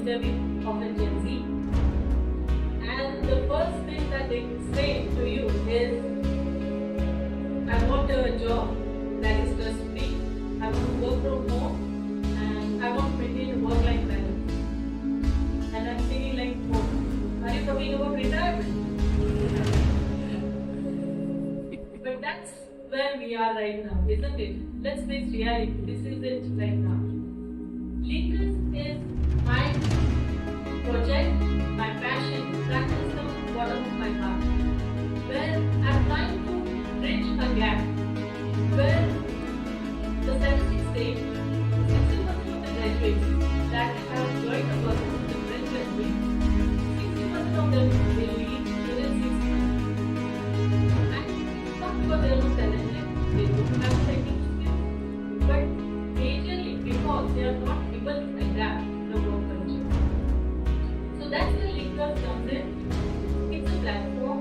interview of a Gen Z. And the first thing that they say to you is, I want a job that is stress free, I want to work from home, and I want to maintain a work-life balance. And I'm thinking like, oh, are you talking about retirement? But that's where we are right now, isn't it? Let's face reality, this is it right now. LYNKRZ is my project, my passion, that is the bottom of my heart. Where I'm trying to bridge a gap, where the statistics say 60% of the graduates that have joined the work of the fresh graduates, 60% of them will leave within 6 months. And not because they are not talented, they don't have technical skills, but majorly because they are not able to adapt the work culture. So that's where LYNKRZ comes in. It's a platform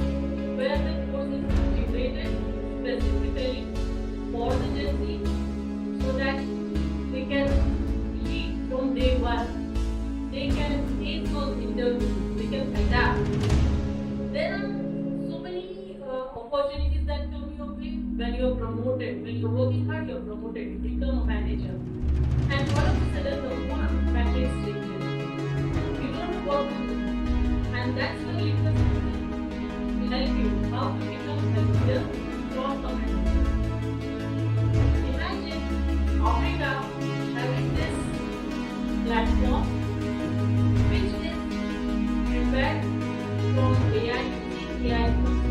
where the course is curated specifically for the Gen Z so that they can lead from day one. They can ace those interviews, they can adapt. There are so many opportunities that come your way when you are promoted. When you are working hard, you are promoted, you become a manager. And all of a sudden, the whole package changes. You don't know what to do. And that's where LYNKRZ will help you how to become a leader from the manager. Imagine Africa having this platform which is prepared from AI using AI tools.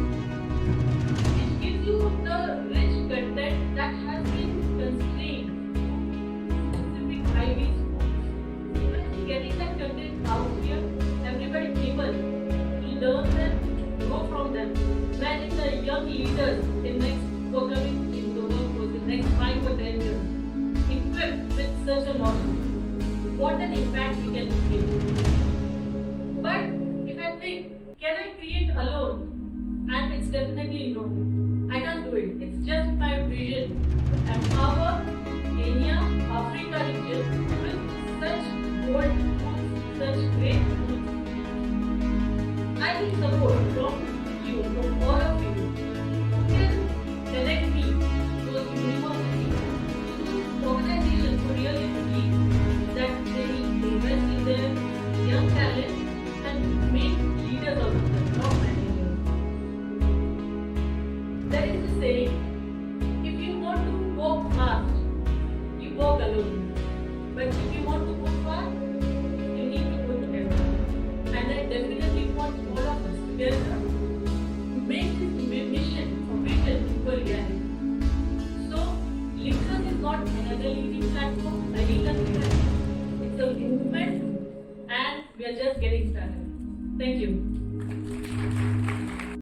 It gives you the rich content that has been constrained to specific Ivy schools. Imagine getting that content out here, everybody able to learn them, grow from them. Imagine the young leaders in next coming in the workforce in next 5 or 10 years, equipped with such a knowledge. What an impact we can create. But if I think, can I create alone? And it's definitely no. I can't do it. It's just my vision to empower Kenya, Africa region with such bold tools, such great tools. I need support from you, from all of you, who can connect me to those universities, to those organizations who really believe that they need to invest in their young talent and make leaders out of them, not managers. There is a saying, if you want to walk fast, you walk alone. But if you want to go far, you need to go together. And I definitely want all of us together to make this mission or vision equal reality. So, LYNKRZ is not another leading platform, I need it's a movement and we are just getting started. Thank you.